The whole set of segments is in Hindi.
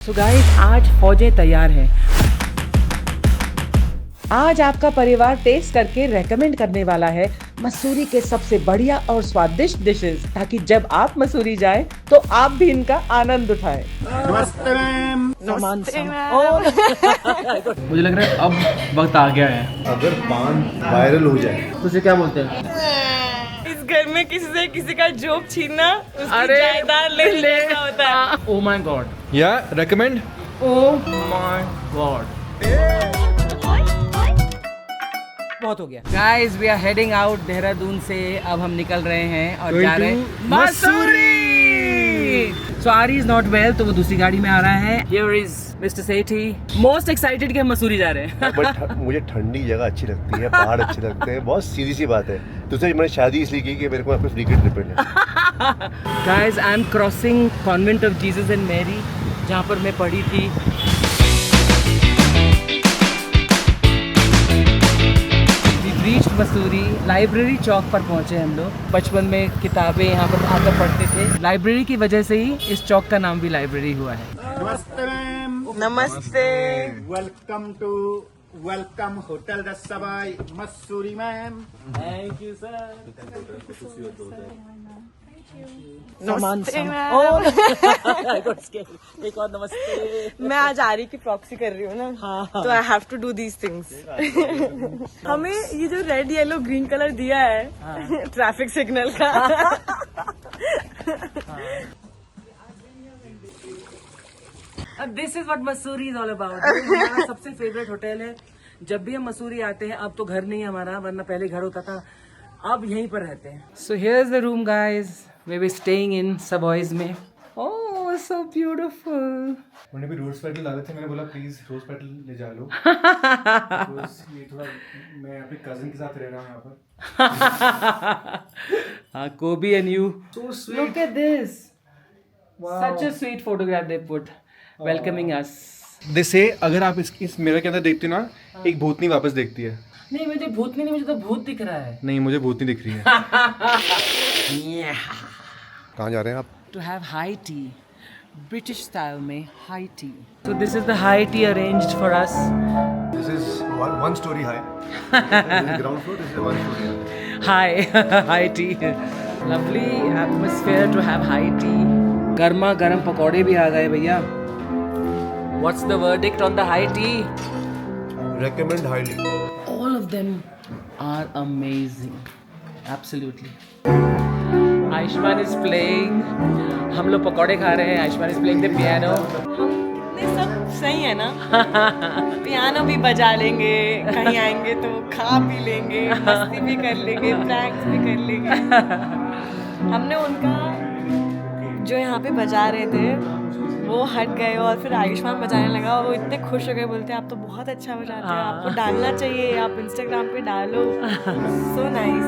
सो गाइस, आज फौजें तैयार हैं। आज आपका परिवार टेस्ट करके रेकमेंड करने वाला है मसूरी के सबसे बढ़िया और स्वादिष्ट डिशेस, ताकि जब आप मसूरी जाएं तो आप भी इनका आनंद उठाएं। नमस्ते मैम। नमस्ते मैम। मुझे लग रहा है अब वक्त आ गया है। अगर पान वायरल हो जाए तो उसे क्या बोलते हैं? इस घर में किसी से किसी का जोक छीनना उसकी जायदाद ले लेना होता है। ओह माय गॉड, या रेकमेंड। ओह माय गॉड, बहुत हो गया। Guys, we are heading out Dehradun से। अब हम निकल रहे हैं और जा रहे हैं मसूरी। सो आरी इज नॉट वेल, तो वो दूसरी गाड़ी में आ रहा है। Here is mister Sethi, most excited कि हम मसूरी जा रहे हैं। बट मुझे ठंडी जगह अच्छी लगती है, पहाड़ अच्छे लगते हैं। बहुत सीधी सी बात है। दूसरी मैंने शादी इसलिए की कि मेरे को फ्री की ट्रिप मिले। Guys, I am crossing convent of Jesus and Mary, जहाँ पर मैं पढ़ी थी। रीच्ड मसूरी। लाइब्रेरी चौक पर पहुंचे हम लोग। बचपन में किताबें यहाँ पर आकर पढ़ते थे। लाइब्रेरी की वजह से ही इस चौक का नाम भी लाइब्रेरी हुआ है। नमस्ते मैम। नमस्ते। Welcome hotel the Sawai Mussoorie ma'am. Thank you sir. नमस्ते मैम। एक और नमस्ते। मैं आज आरी की प्रॉक्सी कर रही हूँ ना, तो I have to do these things. हमें ये जो रेड येलो ग्रीन कलर दिया है ट्रैफिक सिग्नल का, this is what Mussoorie is all about. हमारा सबसे फेवरेट होटल है। जब भी हम मसूरी आते हैं, अब तो घर नहीं है हमारा, वरना पहले घर होता था, अब यहीं पर रहते हैं। So here is the room guys, we we staying in सबॉयज में। Oh so beautiful. उन्होंने भी रोज पेटल डाले थे, मैंने बोला प्लीज रोज पेटल ले जा लो। तो ये थोड़ा मैं अपने कजिन के साथ रह रहा हूँ यहाँ पर। हाँ, कोबी and you. So sweet. Look at this. Wow. Such a sweet photograph they put, welcoming us. दे से अगर आप इस मिरर के अंदर देखते हो ना, एक भूतनी वापस देखती है। नहीं, मुझे भूतनी नहीं, मुझे तो भूत दिख रहा है। नहीं, मुझे भूतनी दिख रही है। कहाँ जा रहे हैं आप? To have high tea, British style में high tea. So this is the high tea arranged for us. This is one story high. This is ground floor. This is one story high. High tea. Lovely atmosphere to have high tea. गर्मा गर्म पकौड़े भी आ गए भैया। What's the verdict on the high tea? Recommend highly. All of them are amazing. Absolutely. Ayushman is playing. हम लोग पकौड़े खा रहे हैं। Ayushman is playing the piano. कितने सब सही है ना। पियानो भी बजा लेंगे, कहीं आएंगे तो खा भी लेंगे, मस्ती भी कर लेंगे, प्रैंक्स भी कर लेंगे। हमने उनका जो यहाँ पे बजा रहे थे वो हट गए और फिर आयुष्मान बजाने लगा और वो इतने खुश हो गए, बोलते हैं आप तो बहुत अच्छा बजाते हो, आपको डालना चाहिए, आप इंस्टाग्राम पे डालो। So nice.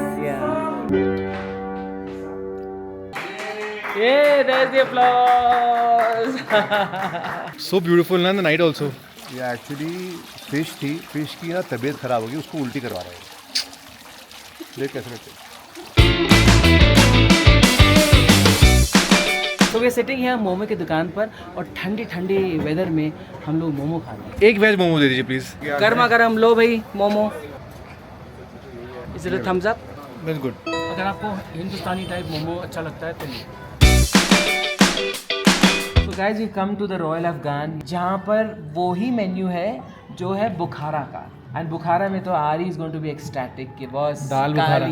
Yeah, there's the applause. So beautiful ना the night also. ये एक्चुअली फिश थी। फिश की ना तबीयत खराब हो गई, उसको उल्टी करवा रहे हैं। देख कैसे लगते हैं। So we are sitting here momo की दुकान पर और ठंडी ठंडी वेदर में हम लोग मोमो खा रहे हैं। एक वेज मोमो दे दीजिए प्लीज। गर्मा गर्म लो भाई momo. Is it a thumbs up? Very good. अगर आपको हिंदुस्तानी टाइप मोमो अच्छा लगता है तो नहीं। So guys, we come to the Royal Afghan, जहाँ पर वो ही मेन्यू है जो है बुखारा का। एंड बुखारा में तो Aari is going to be ecstatic कि boss dal Bukhara.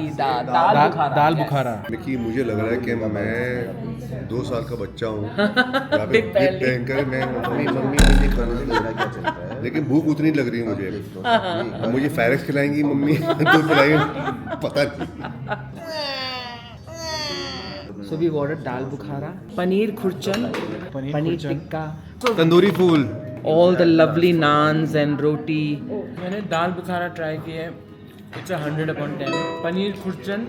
Dal Bukhara. कि मुझे लग रहा है कि मैं 2 साल का बच्चा हूँ। भयंकर मैं मम्मी मुझे खाना नहीं लग रहा क्या चल रहा है, लेकिन भूख उतनी लग रही है मुझे। मुझे फैरेक्स खिलाएंगी मम्मी तो खिलाएंगी पता नहीं। So we ordered dal Bukhara, paneer khurchan, paneer tikka, tandoori fool, all the lovely naans and roti. मैंने दाल बुखारा ट्राई किया है, it's 100/10. Paneer khurchan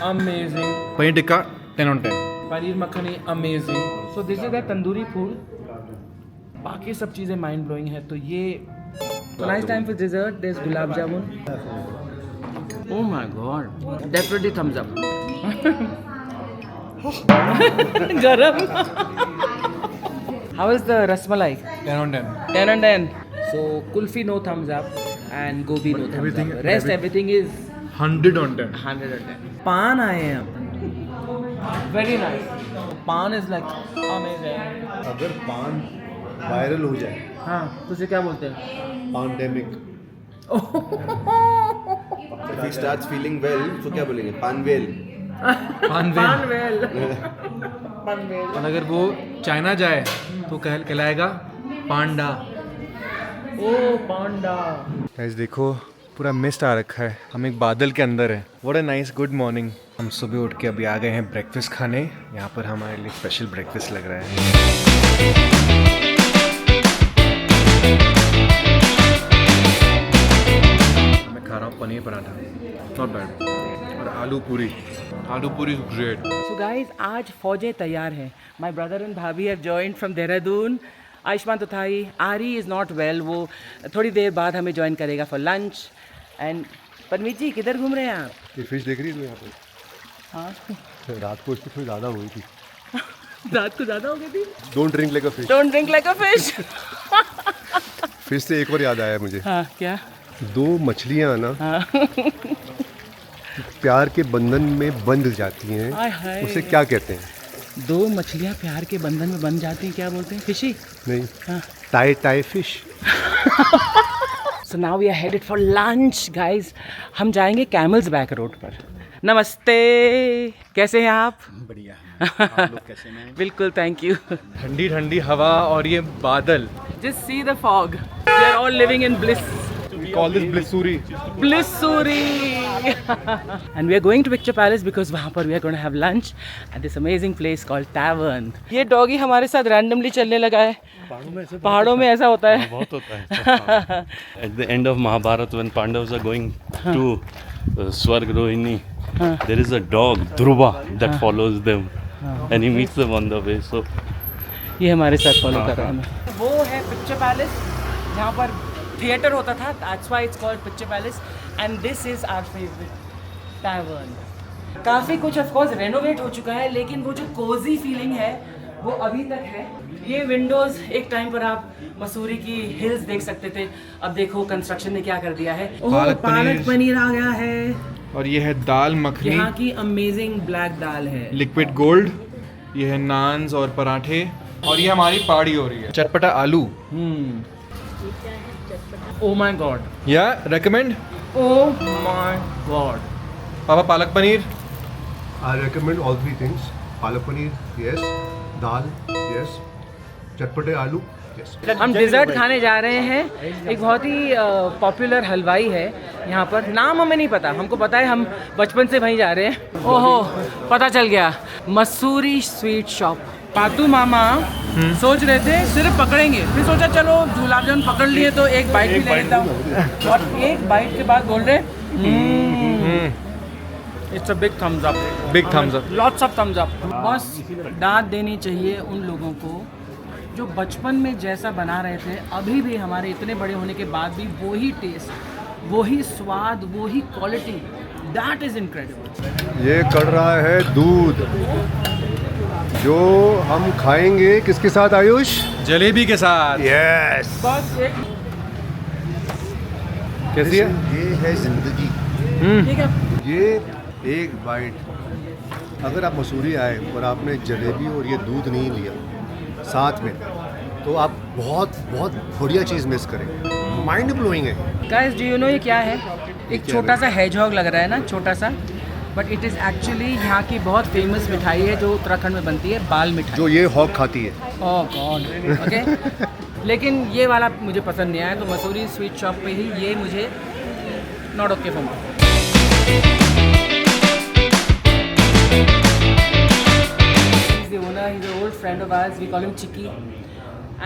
amazing, paneer tikka 10/10. Paneer makhani amazing. So this is the tandoori फूल। बाकी सब चीज़ें माइंड ब्लोइंग है। तो ये nice time for dessert. There's gulab jamun. Oh my god, definitely thumbs up. गरम। How is the rasmalai? 10 on 10. 10 on 10. So kulfi no thumbs up and gobi no thumbs everything- up. Rest everything is 100 on 10. 100 on 10. Pan आए हैं अब. Very nice. Pan is like amazing. अगर पान वायरल हो जाए, हाँ, तुझे क्या बोलते हैं? Pandemic, If he starts feeling well, तो क्या बोलेंगे? पानवेल. Panvel. Panvel. और अगर वो चाइना जाए तो कहलाएगा पांडा. ओ पांडा. गाइस देखो पूरा मिस्ट आ रखा है, हम एक बादल के अंदर है. What a nice good morning. हम सुबह उठ के अभी आ गए हैं ब्रेकफास्ट खाने. यहाँ पर हमारे लिए स्पेशल ब्रेकफास्ट लग रहा है. मैं खा रहा हूँ पनीर पराठा, नॉट बैड, और आलू पूरी. आलू पूरी ग्रेट. So guys, आज फौजें तैयार हैं. My brother and भाभी have joined from Dehradun. Ayushman तुथाई, आरी is not well. वो थोड़ी देर बाद हमें ज्वाइन करेगा for lunch. And परमीत जी किधर घूम रहे हैं आप? ये फिश देख रही है यहाँ पे? हाँ. रात को इसकी थोड़ी ज़्यादा हुई थी. रात को ज़्यादा हो गई थी. Don't drink like a fish. Don't drink like a fish. Fish से एक और याद आया मुझे. हाँ क्या? दो मछलियाँ ना हाँ. प्यार के बंधन में बंध जाती हैं, हाय हाय. उसे क्या कहते हैं? दो मछलियाँ प्यार के बंधन में बन जाती हैं, क्या बोलते हैं? फिशी. नहीं, हाँ. Tie tie fish. So now we are headed for lunch, guys. हम जाएंगे कैमल्स बैक रोड पर. नमस्ते, कैसे हैं आप? बढ़िया. आप लोग कैसे हैं? बिल्कुल, थैंक यू. ठंडी ठंडी हवा और ये बादल. Just see the fog. We are all living in bliss. We call this blissuri. Blissuri. And we are going to Picture Palace because वहाँ पर we are going to have lunch at this amazing place called Tavern. ये डॉगी हमारे साथ randomly चलने लगा है. पहाड़ों में ऐसा होता है. बहुत होता है. At the end of Mahabharata, when Pandavas are going to Swarg Rohini, there is a dog Dhruva that follows them, and he meets them on the way. So ये हमारे साथ फॉलो कर रहा है हमें. वो है पिक्चर पैलेस जहाँ पर थिएटर होता था. That's why it's called picture palace. And this is our favourite tavern. काफ़ी कुछ ऑफ कोर्स रेनोवेट हो चुका है, लेकिन वो जो कोजी फीलिंग है वो अभी तक है. ये विंडोज़ एक टाइम पर आप मसूरी की हिल्स देख सकते थे. अब देखो कंस्ट्रक्शन ने क्या कर दिया है. पालक पनीर आ गया है. और ये है दाल मखनी, यहाँ की अमेजिंग ब्लैक दाल है. Liquid gold. ये है नान्स और पराठे. और ये हमारी पहाड़ी हो रही है चटपटा आलू. Oh my god. या रेकमेंड. Oh my God. पापा palak paneer. I recommend all three things. Palak paneer, yes. Dal, yes. चटपटे आलू, yes. हम डिज़र्ट खाने जा रहे हैं. एक बहुत ही पॉपुलर हलवाई है यहाँ पर. नाम हमें नहीं पता, हमको पता है हम बचपन से वहीं जा रहे हैं. ओहो, पता चल गया. Mussoorie sweet shop. पातू मामा सोच रहे थे सिर्फ पकड़ेंगे, फिर सोचा चलो गुलाब जामुन पकड़ लिए तो एक बाइट भी ले लेता हूँ. और एक बाइट के बाद बोल रहे it's a big thumbs up. Big thumbs up. Lots of thumbs up. बस दाद देनी चाहिए उन लोगों को जो बचपन में जैसा बना रहे थे, अभी भी हमारे इतने बड़े होने के बाद भी वही टेस्ट, वही स्वाद, वही क्वालिटी. That is incredible. ये कड़ रहा है दूध जो हम खाएंगे किसके साथ आयुष? जलेबी के साथ. यस. बस एक कैसी है? ये है जिंदगी. ठीक है. ये एक बाइट, अगर आप मसूरी आए और आपने जलेबी और ये दूध नहीं लिया साथ में, तो आप बहुत बहुत बढ़िया चीज़ मिस करेंगे. माइंड ब्लोइंग है. गाइस, डू यू नो ये क्या है? एक क्या छोटा सा हेजहॉग लग रहा है ना, छोटा सा, बट इट इज़ एक्चुअली यहाँ की बहुत फेमस मिठाई है जो उत्तराखंड में बनती है, बाल मिठाई. जो ये हॉक खाती है. ओह गॉड. ओके. लेकिन ये वाला मुझे पसंद नहीं आया, तो मसूरी स्वीट शॉप पे ही ये मुझे not okay for me. He's the owner, he's an old friend of ours, we call him Chicky.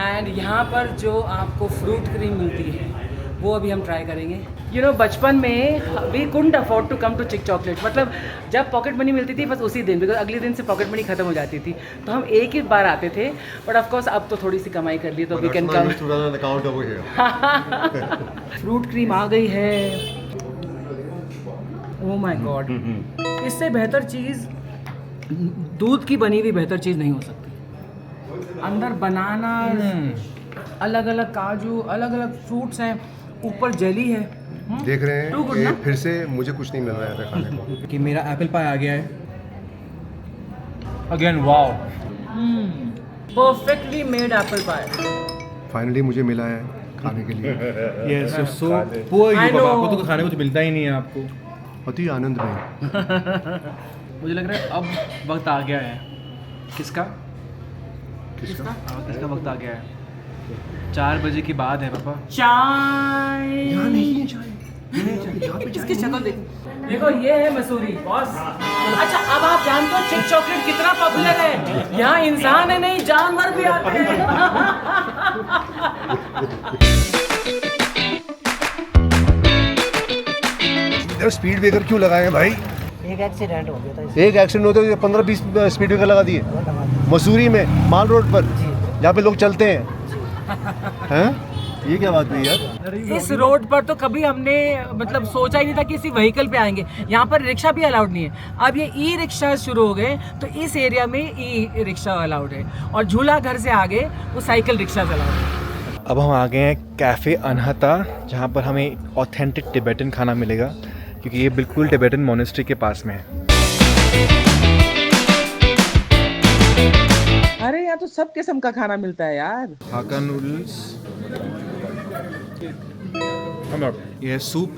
And यहाँ पर जो आपको फ्रूट क्रीम मिलती है वो अभी हम ट्राई करेंगे. यू नो, बचपन में we couldn't afford to come to chick chocolate. मतलब जब पॉकेट मनी मिलती थी बस उसी दिन, बिकॉज अगले दिन से पॉकेट मनी खत्म हो जाती थी, तो हम एक ही बार आते थे. बट ऑफ कोर्स अब तो थोड़ी सी कमाई कर ली तो we can come. Fruit cream आ गई है. Oh my god. इससे बेहतर चीज़, दूध की बनी हुई बेहतर चीज़ नहीं हो सकती. अंदर बनाना, अलग अलग काजू, अलग अलग फ्रूट्स हैं, ऊपर जेली है। देख रहे हैं Too good, कि ना? फिर से मुझे कुछ नहीं मिल रहा है खाने को। कि मेरा एप्पल पाई आ गया है again. Wow, perfectly made apple pie. Finally मुझे मिला है खाने के लिए। Yes so poor I you Baba, know. आपको तो खाने को तो मिलता ही नहीं है आपको। अति आनंद में। मुझे लग रहा है अब वक्त आ गया है। किसका किसका? किसका वक्त आ गया है? 4 बजे की बात है पापा। चाय यहाँ नहीं है चाय। यहाँ पे इसकी शक्ल देखो, देखो ये है मसूरी बॉस। अच्छा अब आप जानते हो चिक चॉकलेट कितना पॉपुलर है। यहाँ इंसान है नहीं, जानवर भी आते हैं। स्पीड ब्रेकर क्यों लगाए हैं भाई? एक एक्सीडेंट हो गया था। एक एक्सीडेंट होते हुए 15-20 स्पीड ब्रेकर लगा दिए मसूरी में, माल रोड पर, जहाँ पे लोग चलते हैं। हैं? ये क्या बात हुई यार? इस रोड पर तो कभी हमने मतलब सोचा ही नहीं था कि किसी व्हीकल पे आएंगे। यहाँ पर रिक्शा भी अलाउड नहीं है। अब ये ई रिक्शा शुरू हो गए तो इस एरिया में ई रिक्शा अलाउड है, और झूला घर से आगे वो साइकिल रिक्शा अलाउड है। अब हम आ गए हैं कैफ़े अनहता, जहाँ पर हमें ऑथेंटिक टिबेटन खाना मिलेगा, क्योंकि ये बिल्कुल टिबेटन मोनेस्ट्री के पास में है। अरे यहाँ तो सब किस्म का खाना मिलता है यार। हाका नूडल्स, ये सूप,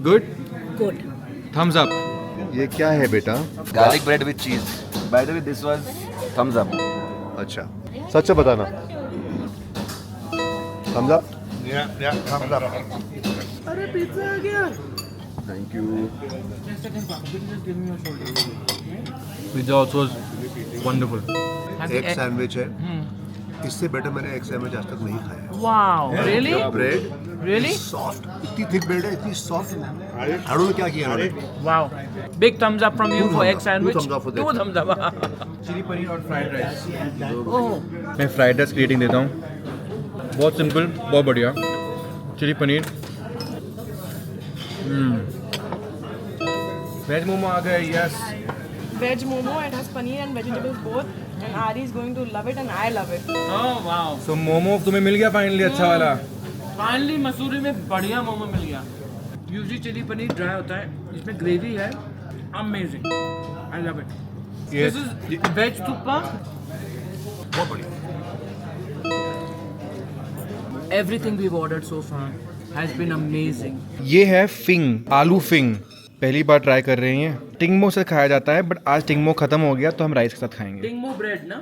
गुड, थम्स अप। ये क्या है बेटा? Garlic bread with cheese. By the way, this was thumbs up. अच्छा, सच से बताना। thumbs up? thumbs up. अरे पिज्जा आ गया। Thank you. Pizza also wonderful. एक सैंडविच है, इससे बेटर मैंने एक सैंडविच आज तक नहीं खाया है। Wow, really bread really soft, इतनी थिक ब्रेड है, इतनी सॉफ्ट। आई डोंट नो क्या किया इन्होंने। Wow, big thumbs up from you for egg sandwich. thumbs up for that. 2 thumbs up। Chilli paneer और फ्राइड राइस। ओह, मैं फ्राइड राइस की रेटिंग देता हूँ, बहुत सिंपल, बहुत बढ़िया। चिली पनीर, वेज मोमो आ गए, yes. Veg momo, it has paneer and vegetables both, and Ari is going to love it and I love it. Oh wow, so momo तुम्हें मिल गया फाइनली अच्छा वाला। फाइनली मसूरी में बढ़िया मोमो मिल गया। यूजुअली चिली पनीर ड्राई होता है, इसमें ग्रेवी है, amazing, I love it. This is veg thukpa, बहुत बढ़िया। Everything we ordered so far has been amazing. ये है फिंग, आलू फिंग, पहली बार ट्राई कर रहे हैं। टिंगमो से खाया जाता है, बट आज टिंगमो खत्म हो गया तो हम राइस के साथ खाएंगे। टिंगमो ब्रेड ना।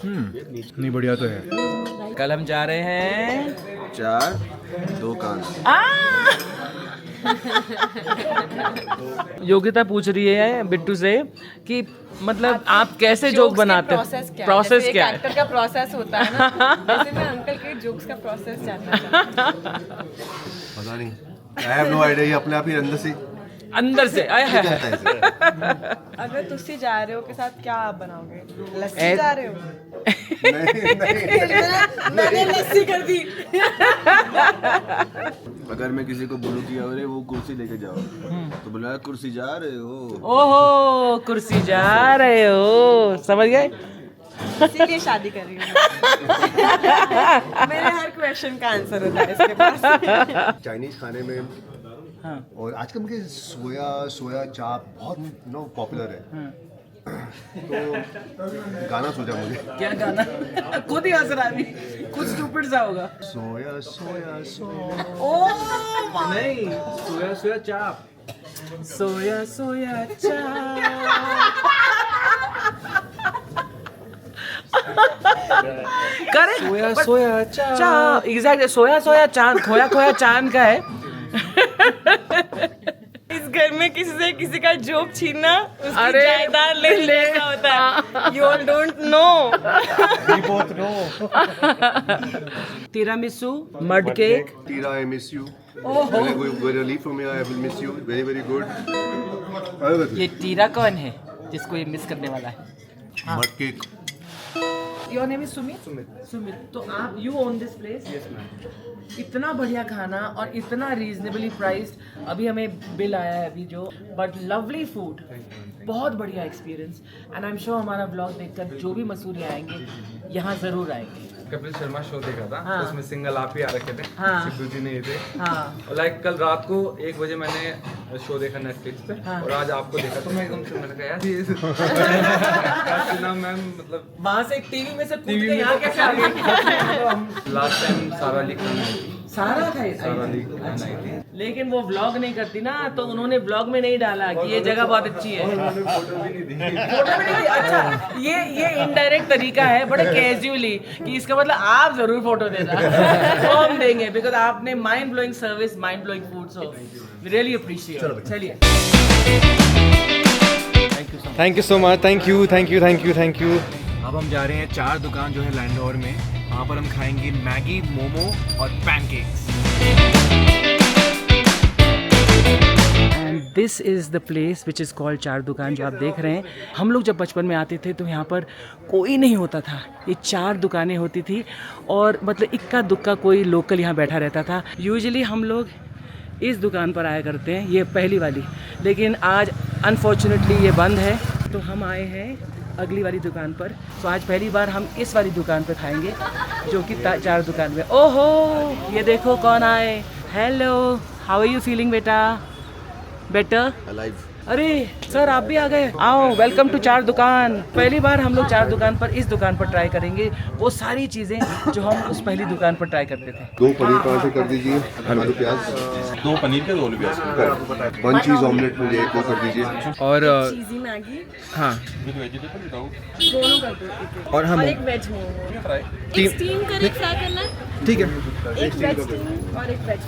नहीं बढ़िया तो है। कल हम जा रहे हैं 4, 2 कान। योगिता पूछ रही है बिट्टू से कि मतलब आप कैसे जोक बनाते हैं, प्रोसेस क्या है? अंकल का प्रोसेस होता है ना, जैसे मैं अंकल के जोक्स का प्रोसेस जानना चाहती हूँ। पता नहीं, आई हैव नो आइडिया। ये अपने आप ही अंदर से आया है। कहता है इसे। अगर तुसी जा रहे हो के साथ क्या आप बनाओगे? लस्सी जा रहे हो? मैंने लस्सी कर दी। अगर मैं किसी को बोलूँ कि अरे वो कुर्सी लेके जाओ, तो बोला कुर्सी जा रहे हो। ओहो, कुर्सी जा रहे हो, समझ गए? इसीलिए शादी कर रही हूँ। मेरे हर क्वेश्चन का आंसर होता है इसके पास। चाइनीज खाने में और आजकल मुझे सोया चाप बहुत पॉपुलर है। तो गाना सोचा मुझे। क्या गाना? खुद ही हंस रहा है, कुछ स्टूपिड सा होगा। सोया सोया सोया। ओह नहीं, सोया सोया चाप। सोया सोया चाप। करेक्ट, सोया सोया चाप, एग्जैक्टली। सोया सोया चांद, खोया खोया चांद का है। इस घर में किसी से किसी का जोक छीनना उसकी अरे, जायदाद ले लेना होता है। You all don't know. We both know. Tiramisu, mud cake. Tira, I miss you. When you leave from here, I will miss you. Very very good. ये टीरा कौन है जिसको ये मिस करने वाला है? Mud cake. Your name is Sumit? Sumit. तो आप you own this place? Yes ma'am. इतना बढ़िया खाना और इतना रीजनेबली प्राइस्ड। अभी हमें बिल आया है अभी जो, बट लवली फूड। बहुत बढ़िया experience and I am sure हमारा ब्लॉग देखकर जो भी मसूरी आएंगे यहाँ ज़रूर आएंगे। कपिल शर्मा शो देखा था, हाँ। उसमें सिंगल आप ही आ रखे थे, हाँ। सिद्धू जी नहीं थे। हाँ और लाइक कल रात को 1 बजे मैंने शो देखा नेटफ्लिक्स पे, हाँ। और आज आपको देखा तो मैं एकदम से मैंने कहा यार ये अर्चना मैम मतलब वहाँ से टीवी में से कूद टीवी के में यहाँ कैसे आ गई? हम लास्ट टाइम सारा अली खान आई थी, सारा था सारा अली खान आई थी। लेकिन वो व्लॉग नहीं करती ना, तो उन्होंने ब्लॉग में नहीं डाला कि ये जगह बहुत अच्छी है। फोटो भी नहीं दी। फोटो भी नहीं दी। अच्छा, ये इनडायरेक्ट तरीका है बड़े कैजुअली कि इसका मतलब आप जरूर फोटो देना तो हम देंगे, बिकॉज आपने mind blowing service, mind blowing food, so we really appreciate. चलिए, thank you so much, thank you. अब हम जा रहे हैं 4 दुकान जो है लैंडोर में, वहाँ पर हम खाएंगे मैगी, मोमो और pancakes. And this is the place which is called चार दुकान, जो आप देख रहे हैं। हम लोग जब बचपन में आते थे तो यहाँ पर कोई नहीं होता था, ये 4 दुकानें होती थी और मतलब इक्का दुक्का कोई लोकल यहाँ बैठा रहता था। यूजुअली हम लोग इस दुकान पर आया करते हैं, ये पहली वाली, लेकिन आज अनफॉर्चुनेटली ये बंद है, तो हम आए हैं अगली वाली दुकान पर। तो आज पहली बार हम इस वाली दुकान पर खाएंगे जो कि 4 दुकान में। ओहो, ये देखो कौन आए। Hello, how are you feeling बेटा? बेटर? अलाइव। अरे सर, आप भी आ गए। आओ, वेलकम टू 4 दुकान। पहली बार हम लोग 4 दुकान पर इस दुकान पर ट्राई करेंगे वो सारी चीज़ें जो हम उस पहली दुकान पर ट्राई करते थे। 2 पनीर पराठे कर दीजिए, आलू प्याज, 2 पनीर के 2 आलू प्याज, 1 चीज़ ऑमलेट मुझे 1 कर दीजिए, और चीज़ी मैगी हाँ, दोनों कर दो, और हम और एक वेज मोमो, एक स्टीम कर, एक फ्राई करना है, ठीक है। एक वेज स्टीम और एक वेज।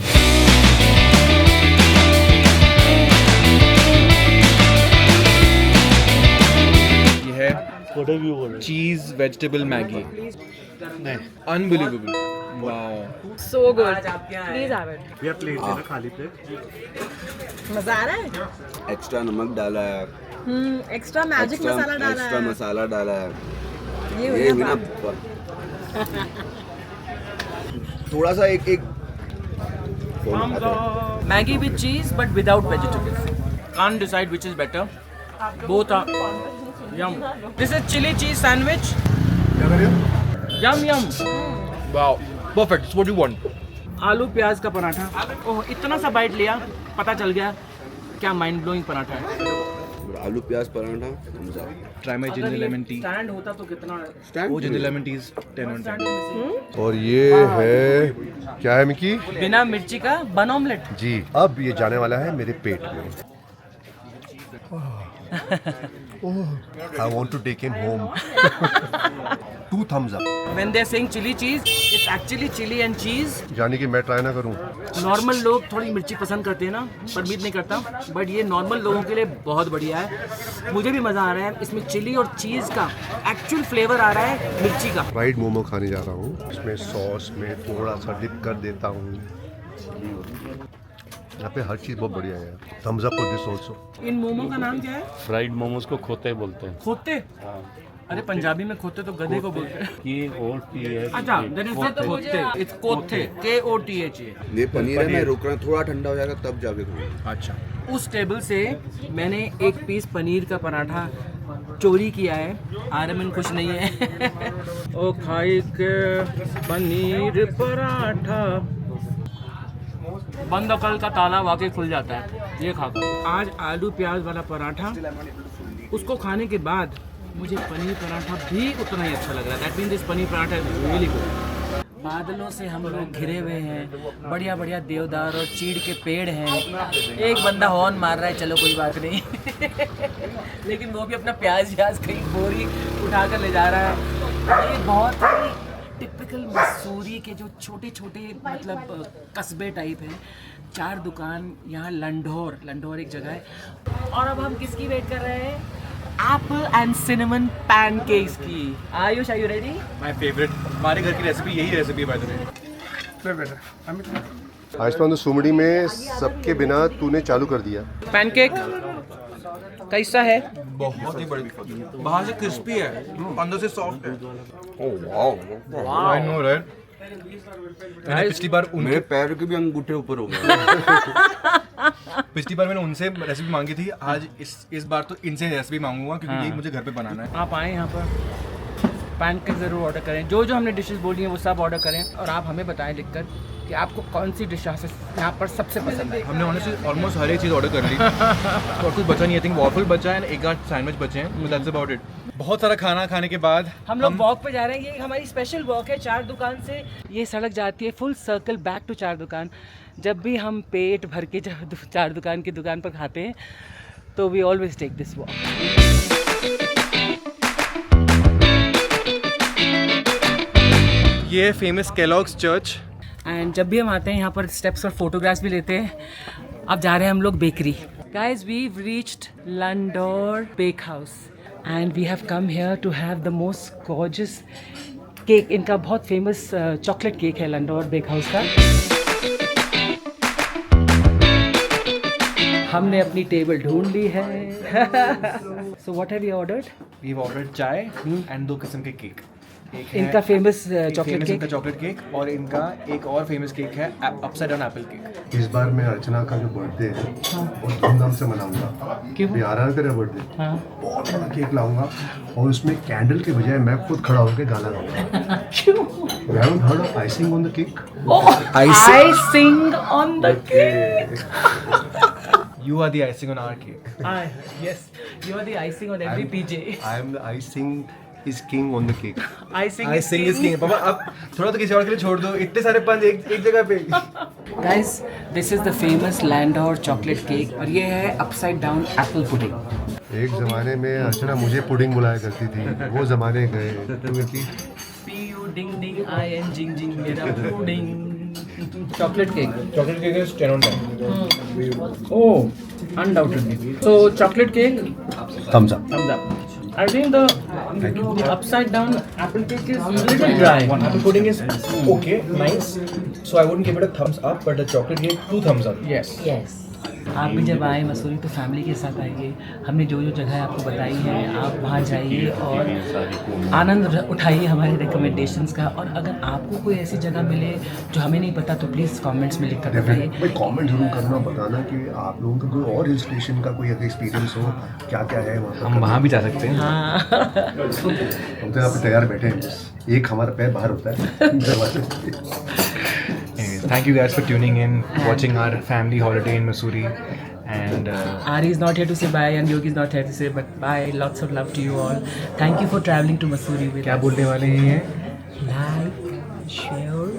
ये है चीज़ vegetable Maggi, unbelievable, wow, So good. आज आप क्या Please have it. ये प्लेट है ना, खाली प्लेट। मजा आ रहा है? एक्स्ट्रा नमक डाला है, एक्स्ट्रा मैजिक मसाला डाला एक्स्ट्रा है। मसाला डाला है, ये ये हुई भी ना ना थोड़ा सा एक मैगी विद चीज but without vegetables. Can't decide which is better. Both are yum. This is chili cheese sandwich. Yum yum. Wow, perfect, it's what you want. आलू प्याज का पराठा। ओह, इतना सा बाइट लिया, पता चल गया क्या माइंड ब्लोइंग पराठा है। आलू प्याज paratha, thumbs up। Try my ginger lemon tea. Stand होता तो कितना। वो ginger lemon tea is 10 on 10। और ये है क्या है मिकी? बिना मिर्ची का बन ऑमलेट। जी, अब ये जाने वाला है मेरे पेट में। I want to take him home. 2 thumbs up. When they are saying chili cheese, it's actually chili and cheese. यानी कि मैं ट्राई ना करूं। नॉर्मल लोग थोड़ी मिर्ची पसंद करते हैं ना, परमिट नहीं करता, बट ये नॉर्मल लोगों के लिए बहुत बढ़िया है। मुझे भी मज़ा आ रहा है, इसमें चिली और चीज़ का एक्चुअल फ्लेवर आ रहा है मिर्ची का। फ्राइड मोमो खाने जा रहा हूँ, इसमें सॉस में थोड़ा सा डिप कर देता हूँ। यहाँ पे हर चीज़ बहुत बढ़िया है। Thumbs up for this also. इन मोमो का नाम क्या है? फ्राइड मोमोज को खोते बोलते हैं। खोते? अरे पंजाबी में खोते तो गधे को बोलते हैं। KOTH। अच्छा, then it's not खोते, it's कोथे, KOTHA। ये पनीर है, मैं रुक रहा हूँ, थोड़ा ठंडा हो जाएगा तब जाके खाऊंगा। अच्छा, उस टेबल से मैंने एक पीस पनीर का पराठा चोरी किया है। आरमन खुश नहीं है। ओ खाई के पनीर पराठा, बंद अकल का ताला वाकई खुल जाता है ये खाकर। आज आलू प्याज वाला पराठा, उसको खाने के बाद मुझे पनीर पराठा भी उतना ही अच्छा लग रहा है। That mean this paneer paratha is really good. बादलों से हम लोग घिरे हुए हैं, बढ़िया बढ़िया देवदार और चीड़ के पेड़ हैं। एक बंदा हॉर्न मार रहा है, चलो कोई बात नहीं। लेकिन वो भी अपना प्याज व्याज कहीं बोरी उठा कर ले जा रहा है। ये बहुत ही टिपिकल मसूरी के जो छोटे छोटे मतलब कस्बे टाइप हैं। 4 दुकान यहाँ, लंढौर एक जगह है। और अब हम किसकी वेट कर रहे हैं? एप्पल एंड सिनेमन पैनकेक्स की। Ayush, are you ready? My favourite, हमारे घर की रेसिपी यही रेसिपी है बाय द वे। आयुष्मान, तो सुमड़ी में सबके बिना तूने चालू कर दिया। पैनकेक कैसा है? बहुत ही बड़ी, बाहर से क्रिस्पी है, अंदर से सॉफ्ट है। I know right. मैंने पिछली बार मेरे पैर के भी अंगूठे ऊपर हो गए। पिछली बार मैंने उनसे रेसिपी मांगी थी, आज इस बार तो इनसे रेसिपी मांगूंगा क्योंकि ये मुझे घर पे बनाना है। आप आए यहाँ पर, पैनकेक ज़रूर ऑर्डर करें, जो जो हमने डिशेस बोली हैं वो सब ऑर्डर करें, और आप हमें बताएं लिखकर कि आपको कौन सी डिश यहाँ पर सबसे पसंद है। हमने ऑनेस्टली ऑलमोस्ट हर एक चीज़ ऑर्डर कर ली और कुछ बचा नहीं। आई थिंक वॉफल बचा है, एक आध सैंडविच बचे हैं, दैट्स अबाउट इट। बहुत सारा खाना खाने के बाद हम लोग वॉक पे जा रहे हैं। ये हमारी स्पेशल वॉक है, 4 दुकान से ये सड़क जाती है फुल सर्कल बैक टू 4 दुकान। जब भी हम पेट भर के 4 दुकान की दुकान पर खाते हैं तो we always take this walk. ये है फेमस केलॉग्स चर्च। एंड जब भी हम आते हैं यहाँ पर स्टेप्स और फोटोग्राफ्स भी लेते हैं। अब जा रहे हैं हम लोग bakery. Guys we reached Landour bake house and we have come here to have the most gorgeous cake. इनका बहुत फेमस चॉकलेट केक है लंडोर बेक हाउस का। हमने अपनी टेबल ढूंढ ली है। So what have you ordered? We have ordered chai and 2 किस्म के केक। इनका फेमस चॉकलेट केक, इनका चॉकलेट केक, और इनका एक और फेमस केक है अपसाइड डाउन एप्पल केक। इस बार मैं अर्चना का जो बर्थडे है वो धूमधाम से मनाऊंगा। क्यों? भी आ रहा है तेरा बर्थडे, हाँ। बहुत बड़ा केक लाऊंगा और उसमें कैंडल के बजाय मैं खुद खड़ा होकर गाना गाऊंगा। क्यों? You haven't heard of icing on the cake? Icing on the cake. You are the icing on our cake. Yes, you are the icing on every PJ. I am the icing is king on the cake. Icing is king. पापा अब थोड़ा तो किसी और के लिए छोड़ दो, इतने सारे पंच एक जगह पे। Guys, this is the famous Landor chocolate cake और ये है upside down apple pudding. एक जमाने में अर्चना मुझे पुडिंग बुलाया करती थी, वो जमाने गए। P-U ding ding I-N jing jing मेरा pudding. Chocolate cake. Chocolate cake is 10 on 10। Oh, undoubtedly. So chocolate cake, Thumbs up. thumbs up. I think the upside down apple cake is a little dry. Apple pudding is okay, nice. So I wouldn't give it a thumbs up, but the chocolate cake 2 thumbs up. Yes. आप भी जब आए मसूरी तो फैमिली के साथ आइए। हमने जो जो जगह आपको बताई है आप वहाँ जाइए और आनंद उठाइए हमारे रिकमेंडेशंस का। और अगर आपको कोई ऐसी जगह मिले जो हमें नहीं पता तो प्लीज़ कमेंट्स में लिख कर बताइए। भाई कमेंट जरूर करना, बताना कि आप लोगों का कोई और हिल स्टेशन का कोई एक्सपीरियंस हो, क्या क्या है वहाँ पर। हम वहाँ भी जा सकते हैं। हाँ हम तो यहाँ पे तैयार बैठे हैं, बस एक हमारा पैर बाहर होता है दरवाजे। Thank you guys for tuning in, watching our family holiday in Missouri, and Ari is not here to say bye and Yogi is not here to say but bye. Lots of love to you all. Thank you for traveling to Missouri with क्या us. बोलने वाले हैं ये? Like, share,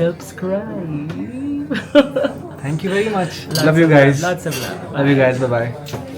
subscribe. Thank you very much. Lots Love you of guys. Lots of love. Love you guys. Bye bye.